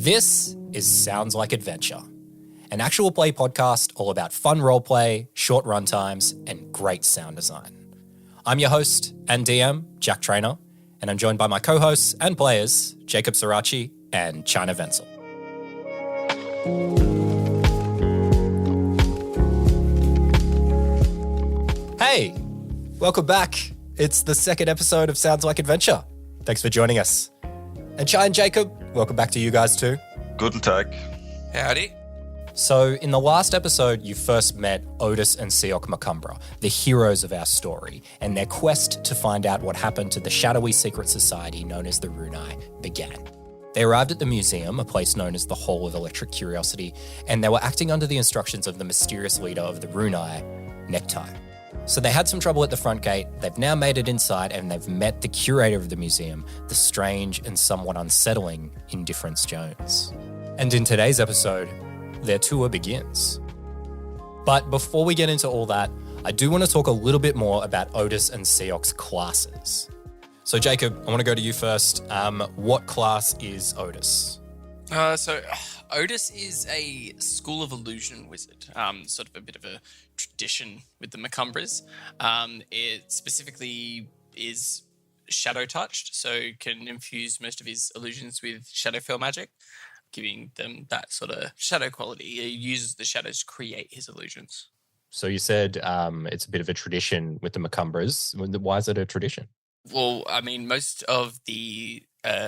This is Sounds Like Adventure, an actual play podcast all about fun roleplay, short runtimes, and great sound design. I'm your host and DM, Jack Trainer, and I'm joined by my co-hosts and players, Jacob Sirachi and China Wenzel. Hey, welcome back. It's the second episode of Sounds Like Adventure. Thanks for joining us. And Chai and Jacob, welcome back to you guys too. Guten Tag. Howdy. So in the last episode, you first met Odis and Sioc Macumbra, the heroes of our story, and their quest to find out what happened to the shadowy secret society known as the Runai began. They arrived at the museum, a place known as the Hall of Electric Curiosity, and they were acting under the instructions of the mysterious leader of the Runai, Necktie. So they had some trouble at the front gate. They've now made it inside and they've met the curator of the museum, the strange and somewhat unsettling Indifference Jones. And in today's episode, their tour begins. But before we get into all that, I do want to talk a little bit more about Odis and Sioc's classes. So Jacob, I want to go to you first. What class is Odis? Odis is a School of Illusion wizard, sort of a bit of a tradition with the Macumbras. It specifically is shadow touched, so can infuse most of his illusions with shadowfell magic, giving them that sort of shadow quality. He uses the shadows to create his illusions. So you said it's a bit of a tradition with the Macumbras. Why is it a tradition? Well, I mean, most of the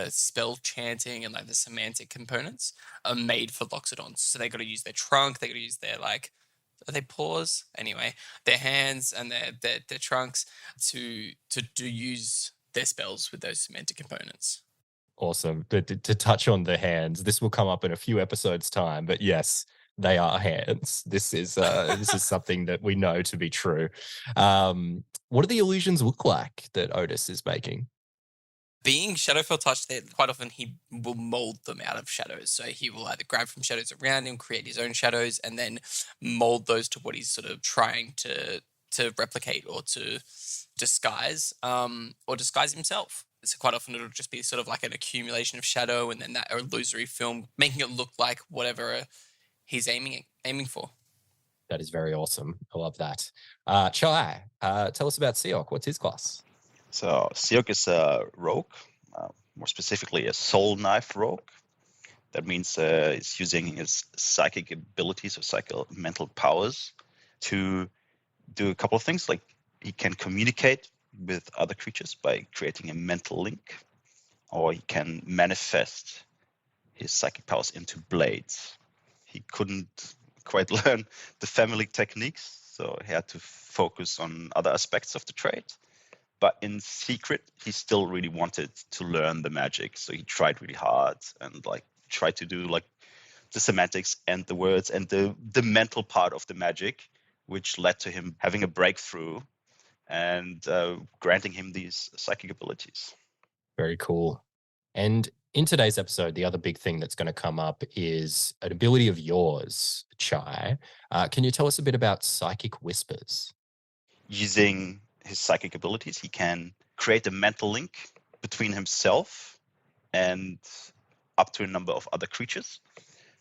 spell chanting and like the semantic components are made for Loxodons. So they got to use their trunk, they got to use their are they paws? Anyway, their hands and their trunks to use their spells with those semantic components. Awesome. To touch on the hands, this will come up in a few episodes' time, but yes, they are hands. This is something that we know to be true. What do the illusions look like that Odis is making? Being Shadowfell touched, quite often he will mold them out of shadows. So he will either grab from shadows around him, create his own shadows, and then mold those to what he's sort of trying to replicate or to disguise, or disguise himself. So quite often it'll just be sort of like an accumulation of shadow and then that illusory film, making it look like whatever he's aiming for. That is very awesome. I love that. Chai, tell us about Sioc. What's his class? So Sioc is a rogue, more specifically a soul knife rogue. That means he's using his psychic abilities or mental powers to do a couple of things. Like he can communicate with other creatures by creating a mental link, or he can manifest his psychic powers into blades. He couldn't quite learn the family techniques, so he had to focus on other aspects of the trade. But in secret, he still really wanted to learn the magic, so he tried really hard and tried to do the semantics and the words and the mental part of the magic, which led to him having a breakthrough and granting him these psychic abilities. Very cool. And in today's episode, the other big thing that's going to come up is an ability of yours, Chai. Can you tell us a bit about psychic whispers? Using his psychic abilities, he can create a mental link between himself and up to a number of other creatures.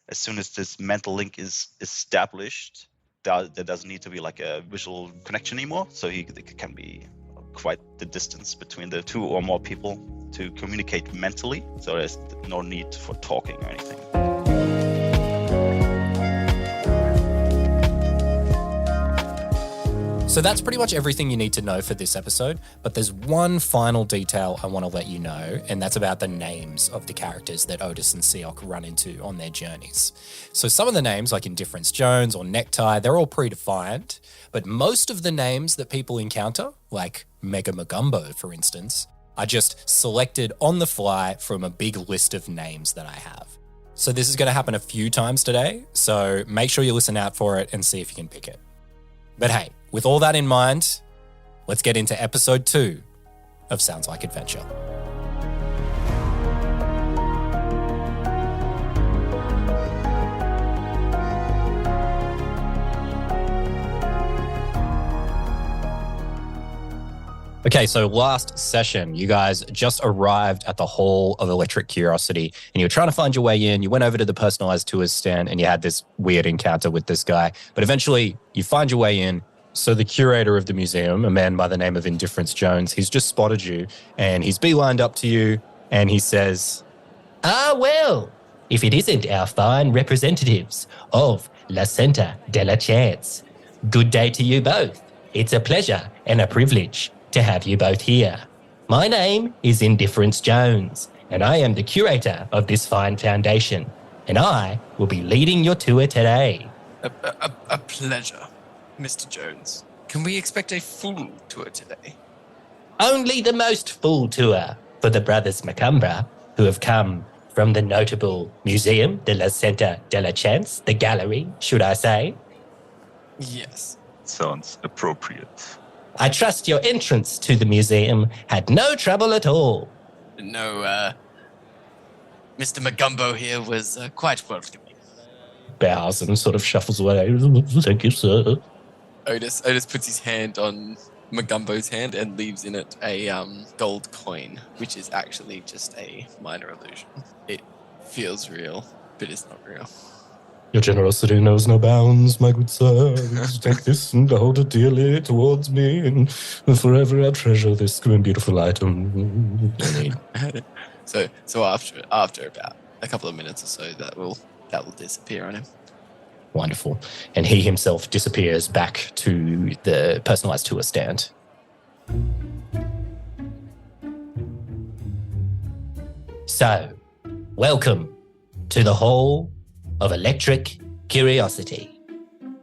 As soon as this mental link is established, there doesn't need to be a visual connection anymore. So it can be quite the distance between the two or more people to communicate mentally. So there's no need for talking or anything. So that's pretty much everything you need to know for this episode, but there's one final detail I want to let you know, and that's about the names of the characters that Odis and Sioc run into on their journeys. So some of the names, like Indifference Jones or Necktie, they're all predefined, but most of the names that people encounter, like Mega Magumbo, for instance, are just selected on the fly from a big list of names that I have. So this is going to happen a few times today, so make sure you listen out for it and see if you can pick it. But hey, with all that in mind, let's get into episode 2 of Sounds Like Adventure. Okay, so last session, you guys just arrived at the Hall of Electric Curiosity and you were trying to find your way in. You went over to the personalized tours stand and you had this weird encounter with this guy. But eventually you find your way in. So the curator of the museum, a man by the name of Indifference Jones, he's just spotted you and he's beelined up to you and he says, well, if it isn't our fine representatives of La Centa de la Chance, good day to you both. It's a pleasure and a privilege to have you both here. My name is Indifference Jones, and I am the curator of this fine foundation, and I will be leading your tour today. A pleasure, Mr. Jones. Can we expect a full tour today? Only the most full tour for the brothers Macumbra, who have come from the notable Museum de la Centa de la Chance, the gallery, should I say? Yes. Sounds appropriate. I trust your entrance to the museum had no trouble at all. No, Mr. Magumbo here was quite welcoming. Bows and sort of shuffles away. Thank you, sir. Otis puts his hand on Magumbo's hand and leaves in it a gold coin, which is actually just a minor illusion. It feels real, but it's not real. Your generosity knows no bounds, my good sir. Take this and hold it dearly towards me, and forever I'll treasure this beautiful item. So after about a couple of minutes or so, that will disappear on him. Wonderful. And he himself disappears back to the personalized tour stand. So, welcome to the Hall of Electric Curiosity.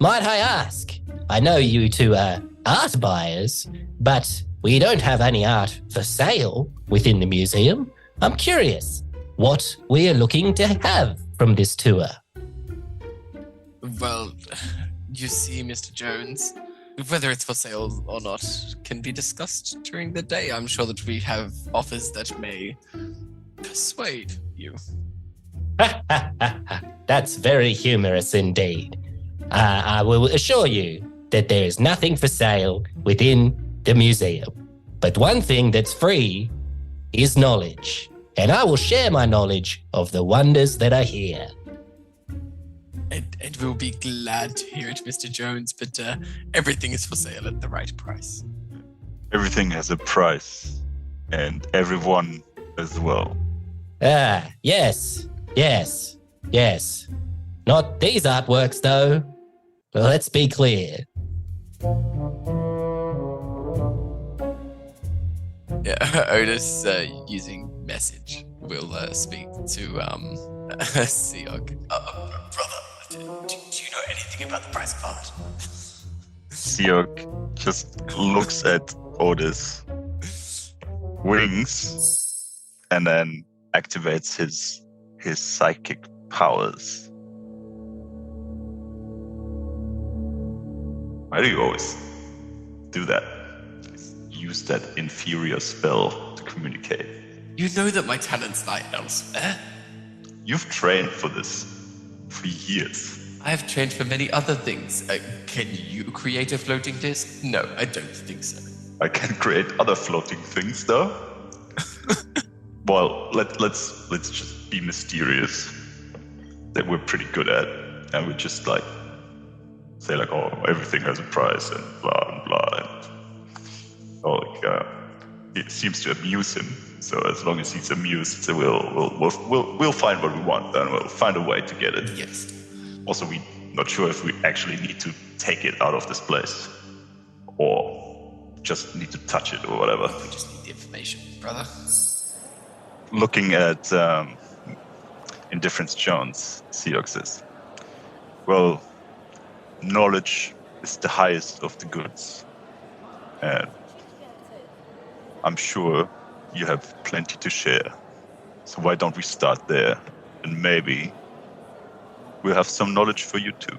Might I ask, I know you two are art buyers, but we don't have any art for sale within the museum. I'm curious what we're looking to have from this tour. Well, you see, Mr. Jones, whether it's for sale or not can be discussed during the day. I'm sure that we have offers that may persuade you. That's very humorous indeed. I will assure you that there is nothing for sale within the museum. But one thing that's free is knowledge. And I will share my knowledge of the wonders that are here. And we'll be glad to hear it, Mr. Jones, but everything is for sale at the right price. Everything has a price, and everyone as well. Yes. Not these artworks, though. Well, let's be clear. Yeah, Otis, using message, will speak to Sioc. Brother, do you know anything about the price of art? Sioc just looks at Otis, winks, and then activates his psychic powers. Why do you always do that? Use that inferior spell to communicate. You know that my talents lie elsewhere. You've trained for this for years. I have trained for many other things. Can you create a floating disc? No, I don't think so. I can create other floating things, though. Well, let's just be mysterious. That we're pretty good at, and we just like say like, oh, everything has a price and blah and blah. And, it seems to amuse him. So as long as he's amused, so we'll find what we want, and we'll find a way to get it. Yes. Also, we're not sure if we actually need to take it out of this place, or just need to touch it or whatever. We just need the information, brother. Looking at Indifference Jones, Sioc says, well, knowledge is the highest of the goods. And I'm sure you have plenty to share. So why don't we start there? And maybe we'll have some knowledge for you too.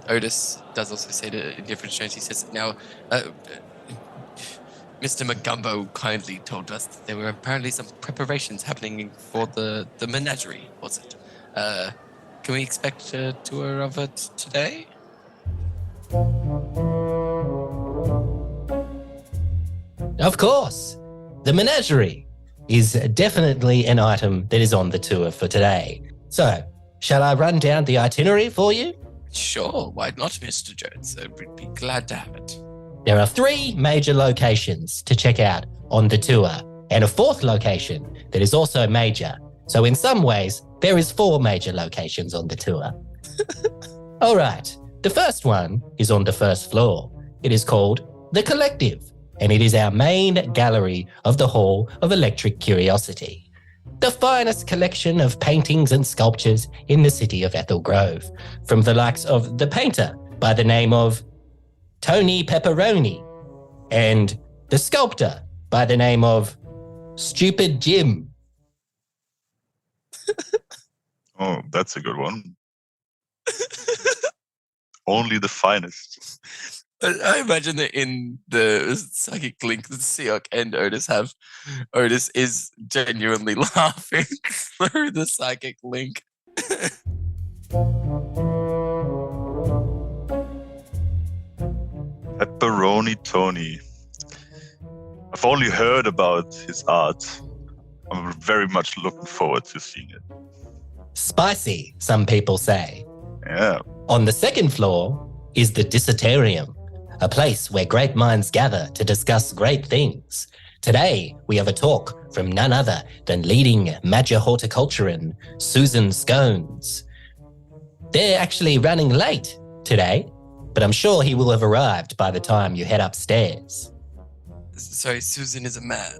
Otis does also say to Indifference Jones, he says, now, Mr. Magumbo kindly told us that there were apparently some preparations happening for the menagerie, was it? Can we expect a tour of it today? Of course. The menagerie is definitely an item that is on the tour for today. So, shall I run down the itinerary for you? Sure, why not, Mr. Jones? I would be glad to have it. There are 3 major locations to check out on the tour, and a 4th location that is also major. So in some ways, there is 4 major locations on the tour. All right, the first one is on the first floor. It is called The Collective, and it is our main gallery of the Hall of Electric Curiosity. The finest collection of paintings and sculptures in the city of Ethel Grove, from the likes of the painter by the name of Tony Pepperoni, and the sculptor by the name of Stupid Jim. Oh, that's a good one. Only the finest. I imagine that in the psychic link that Sioc and Odis have, Odis is genuinely laughing through the psychic link. Pepperoni Tony. I've only heard about his art. I'm very much looking forward to seeing it. Spicy, some people say. Yeah. On the second floor is the Dissertarium, a place where great minds gather to discuss great things. Today, we have a talk from none other than leading Major Horticulturan, Susan Scones. They're actually running late today, but I'm sure he will have arrived by the time you head upstairs. Sorry, Susan is a man.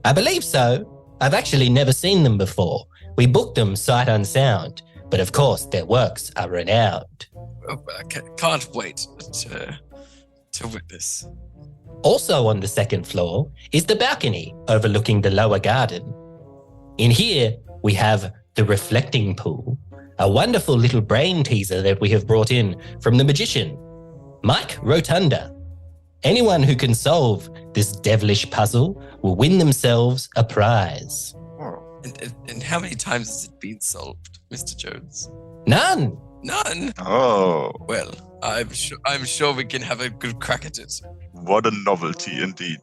I believe so. I've actually never seen them before. We booked them sight unsound, but of course their works are renowned. Oh, I can't wait to witness. Also on the second floor is the balcony overlooking the lower garden. In here, we have the reflecting pool, a wonderful little brain teaser that we have brought in from the magician, Mike Rotunda. Anyone who can solve this devilish puzzle will win themselves a prize. And how many times has it been solved, Mr. Jones? None. None? Oh, Well, I'm sure we can have a good crack at it. what a novelty indeed.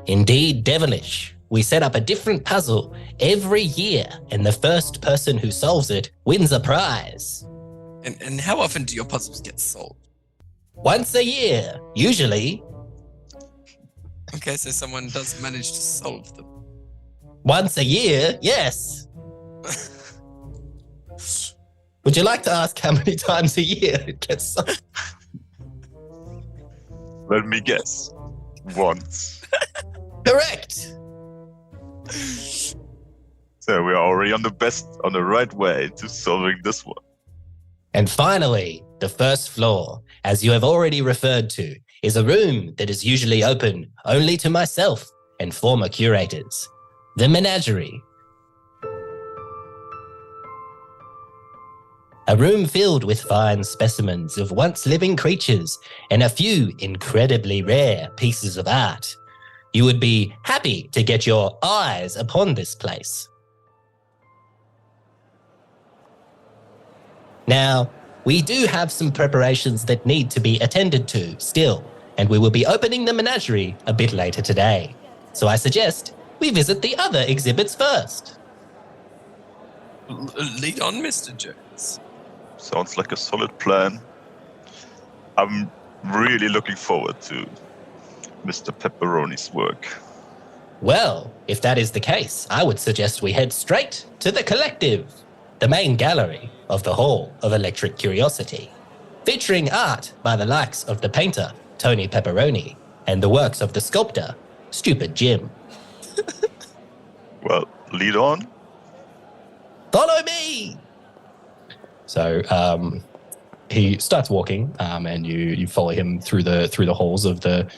Indeed devilish. We set up a different puzzle every year, and the first person who solves it wins a prize. And how often do your puzzles get solved? Once a year, usually. Okay, so someone does manage to solve them. Once a year, yes. Would you like to ask how many times a year it gets solved? Let me guess. Once. Correct. So we are already on the right way to solving this one. And finally, the first floor, as you have already referred to, is a room that is usually open only to myself and former curators. The menagerie. A room filled with fine specimens of once living creatures and a few incredibly rare pieces of art. You would be happy to get your eyes upon this place. Now, we do have some preparations that need to be attended to still, and we will be opening the menagerie a bit later today. So I suggest we visit the other exhibits first. Lead on, Mr. Jones. Sounds like a solid plan. I'm really looking forward to Mr. Pepperoni's work. Well, if that is the case, I would suggest we head straight to the Collective, the main gallery of the Hall of Electric Curiosity, featuring art by the likes of the painter, Tony Pepperoni, and the works of the sculptor, Stupid Jim. Well, lead on. Follow me! So he starts walking, and you follow him through the halls of the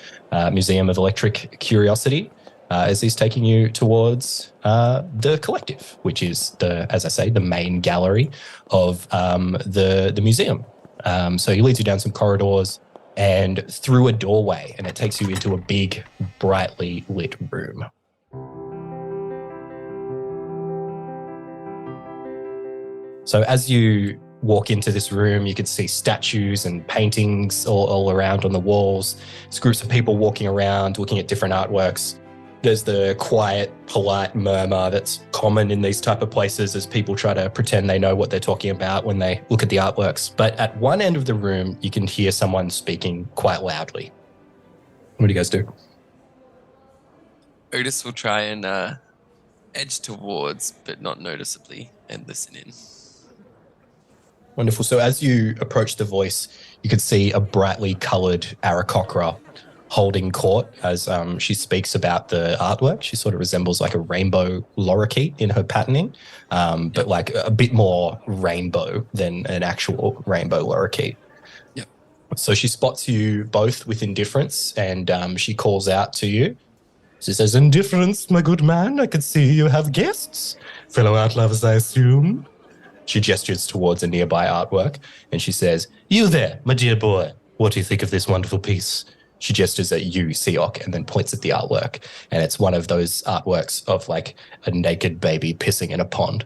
Museum of Electric Curiosity as he's taking you towards the Collective, which is as I say, the main gallery of the museum. So he leads you down some corridors and through a doorway, and it takes you into a big, brightly lit room. So as you walk into this room, you can see statues and paintings all around on the walls. There's groups of people walking around, looking at different artworks. There's the quiet, polite murmur that's common in these type of places as people try to pretend they know what they're talking about when they look at the artworks. But at one end of the room, you can hear someone speaking quite loudly. What do you guys do? Odis will try and edge towards, but not noticeably, and listen in. Wonderful. So as you approach the voice, you can see a brightly coloured Aarakocra holding court as she speaks about the artwork. She sort of resembles like a rainbow lorikeet in her patterning, but like a bit more rainbow than an actual rainbow lorikeet. Yep. So she spots you both with Indifference, and she calls out to you. She says, "Indifference, my good man, I can see you have guests. Fellow art lovers, I assume." She gestures towards a nearby artwork, and she says, "You there, my dear boy, what do you think of this wonderful piece?" She gestures at you, Sioc, and then points at the artwork. And it's one of those artworks of like a naked baby pissing in a pond.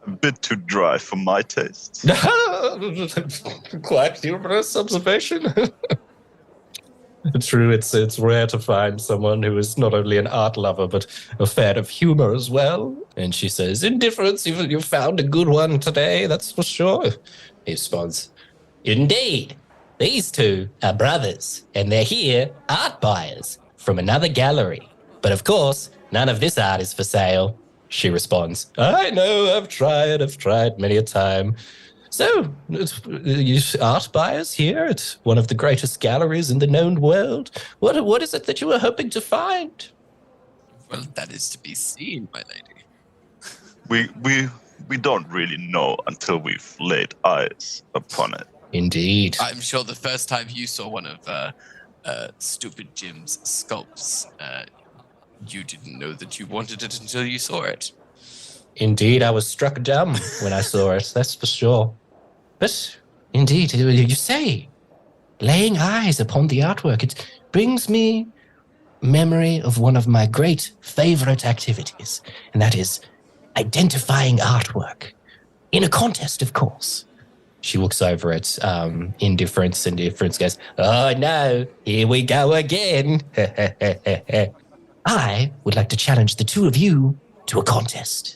A bit too dry for my taste. Quite humorous observation. True, it's rare to find someone who is not only an art lover, but a fan of humor as well. And she says, "Indifference, you found a good one today, that's for sure." He responds, "Indeed, these two are brothers, and they're here art buyers from another gallery. But of course, none of this art is for sale." She responds, "I know, I've tried many a time. So, you art buyers here at one of the greatest galleries in the known world. What is it that you were hoping to find?" Well, that is to be seen, my lady. We don't really know until we've laid eyes upon it. Indeed. I'm sure the first time you saw one of Stupid Jim's sculpts, you didn't know that you wanted it until you saw it. Indeed, I was struck dumb when I saw it, that's for sure. But, indeed, you say, laying eyes upon the artwork, it brings me memory of one of my great favorite activities, and that is identifying artwork. In a contest, of course. She looks over at Indifference, and Indifference goes, "Oh no, here we go again." "I would like to challenge the two of you to a contest."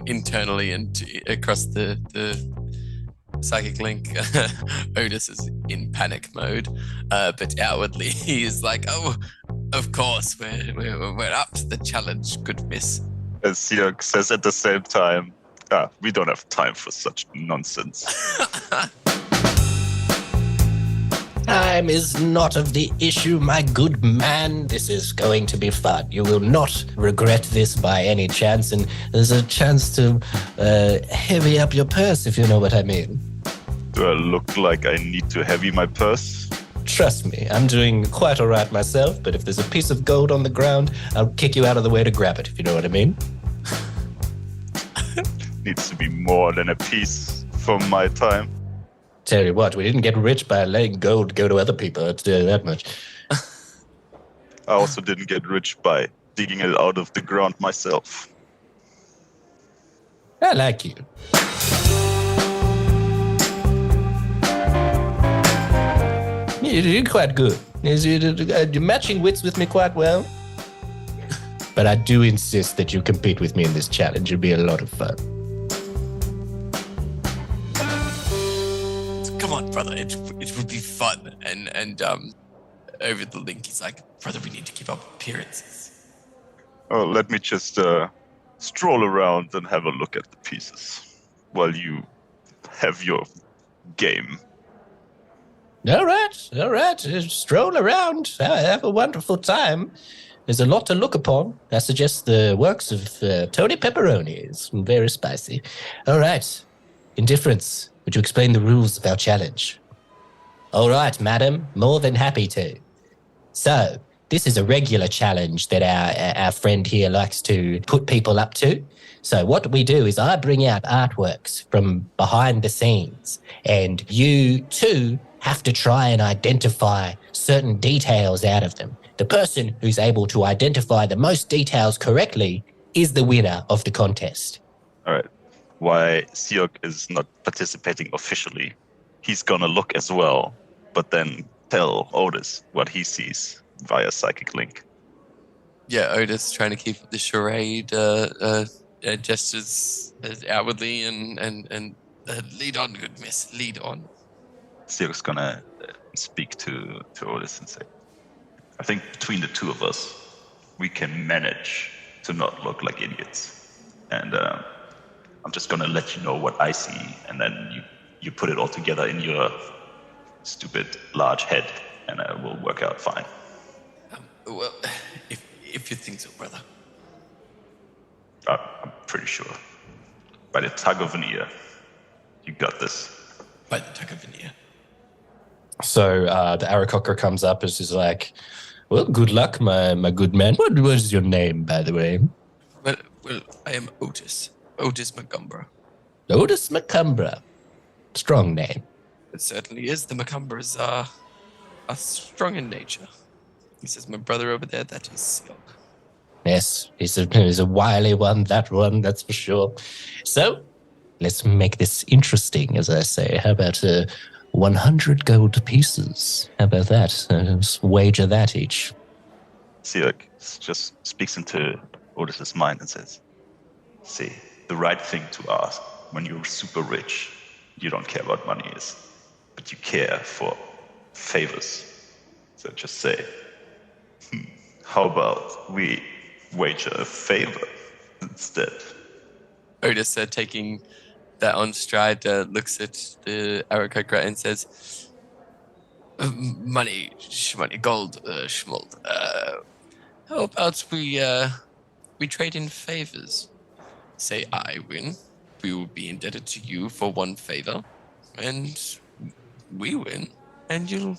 Internally and across the psychic link, Odis is in panic mode, but outwardly he is like, "Oh, of course, we're up to the challenge, good miss." And Sioc says at the same time, "We don't have time for such nonsense." Time is not of the issue, my good man. This is going to be fun. You will not regret this by any chance, and there's a chance to heavy up your purse, if you know what I mean. Do I look like I need to heavy my purse? Trust me, I'm doing quite all right myself, but if there's a piece of gold on the ground, I'll kick you out of the way to grab it, if you know what I mean. Needs to be more than a piece from my time. Tell you what, we didn't get rich by letting gold go to other people, I'll tell you that much. I also didn't get rich by digging it out of the ground myself. I like you. You're quite good. You're matching wits with me quite well. But I do insist that you compete with me in this challenge. It'll be a lot of fun. Come on, brother, it would be fun. And over the link, he's like, "Brother, we need to keep up appearances." Oh, let me just stroll around and have a look at the pieces while you have your game. All right. Stroll around. Have a wonderful time. There's a lot to look upon. I suggest the works of Tony Pepperoni. It's very spicy. All right. Indifference. Would you explain the rules of our challenge? All right, madam. More than happy to. So, this is a regular challenge that our friend here likes to put people up to. So what we do is I bring out artworks from behind the scenes, and you too have to try and identify certain details out of them. The person who's able to identify the most details correctly is the winner of the contest. All right. Why Sioc is not participating officially, he's gonna look as well, but then tell Odis what he sees via psychic link. Yeah, Otis trying to keep the charade gestures outwardly and lead on, good miss, lead on. Sioc's gonna speak to Odis and say, I think between the two of us, we can manage to not look like idiots. And I'm just gonna let you know what I see, and then you put it all together in your stupid large head, and it will work out fine. Well, if you think so, brother. I'm pretty sure. By the tug of an ear, you got this. By the tug of an ear. So the Aarakocra comes up and is like, well, good luck, my good man. What is your name, by the way? Well, I am Otis. Otis Macumbra. Odis Macumbra. Strong name. It certainly is. The Macumbras are strong in nature. He says, my brother over there, that is Sioc. Yes, he's a wily one, that's for sure. So, let's make this interesting, as I say. How about 100 gold pieces? How about that? Let's wager that each. Sioc just speaks into Odis's mind and says, see, the right thing to ask when you're super rich, you don't care what money is, but you care for favors. So just say, how about we wager a favor instead? Otis, taking that on stride, looks at the Aarakocra and says, money, gold, schmold. How about we trade in favors? Say I win, we will be indebted to you for one favor, and we win, and you'll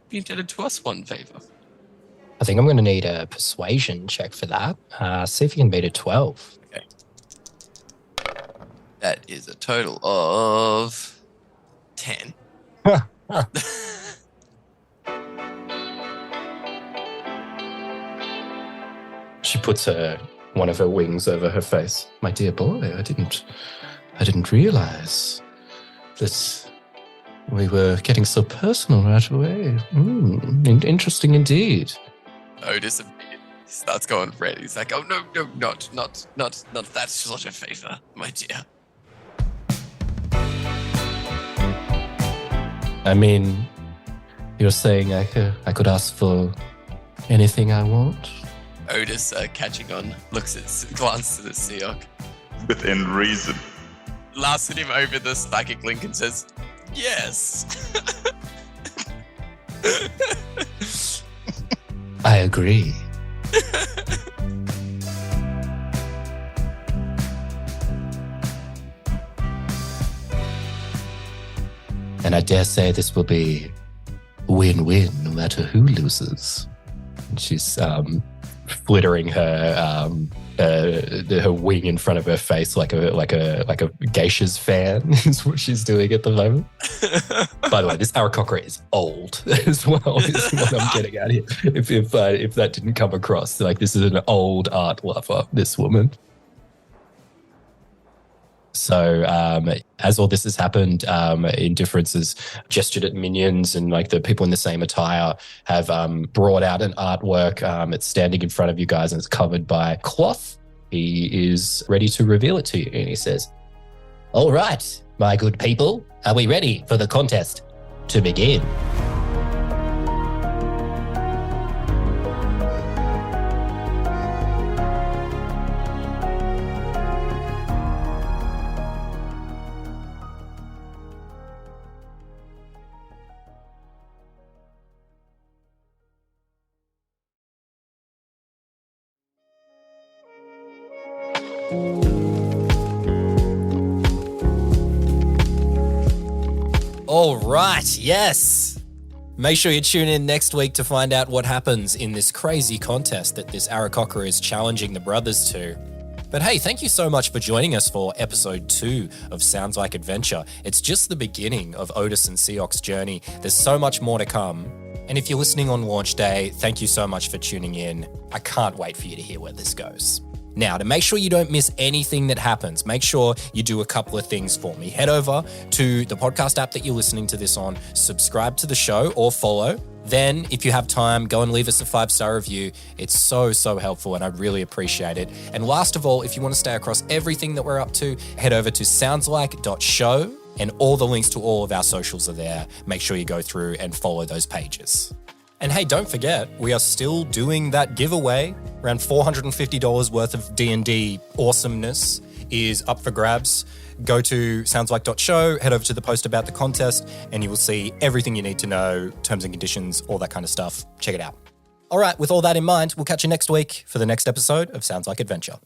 be indebted to us one favor. I think I'm going to need a persuasion check for that. See if you can beat a 12. Okay. That is a total of 10. She puts one of her wings over her face. My dear boy, I didn't realize that we were getting so personal right away. Interesting indeed. Otis starts going red. He's like, oh, no, not that sort of favor, my dear. I mean, you're saying I could ask for anything I want? Otis, catching on, glances at Sioc, Within reason. laughs at him over the psychic link and says, yes. I agree. And I dare say this will be win-win no matter who loses. And she's flittering her wing in front of her face like a geisha's fan is what she's doing at the moment. By the way, this Aarakocra is old as well. Is what I'm getting at here. If that didn't come across, like this is an old art lover. This woman. So as all this has happened, Indifference has gestured at minions, and like the people in the same attire have brought out an artwork. It's standing in front of you guys and it's covered by cloth. He is ready to reveal it to you, and he says, All right, my good people, are we ready for the contest to begin? All right, yes. Make sure you tune in next week to find out what happens in this crazy contest that this Aarakocra is challenging the brothers to. But hey, thank you so much for joining us for episode 2 of Sounds Like Adventure. It's just the beginning of Odis and Sioc's journey. There's so much more to come. And if you're listening on launch day, thank you so much for tuning in. I can't wait for you to hear where this goes. Now, to make sure you don't miss anything that happens, make sure you do a couple of things for me. Head over to the podcast app that you're listening to this on, subscribe to the show or follow. Then, if you have time, go and leave us a 5-star review. It's so helpful and I really appreciate it. And last of all, if you want to stay across everything that we're up to, head over to soundslike.show and all the links to all of our socials are there. Make sure you go through and follow those pages. And hey, don't forget, we are still doing that giveaway. Around $450 worth of D&D awesomeness is up for grabs. Go to soundslike.show, head over to the post about the contest, and you will see everything you need to know, terms and conditions, all that kind of stuff. Check it out. All right, with all that in mind, we'll catch you next week for the next episode of Sounds Like Adventure.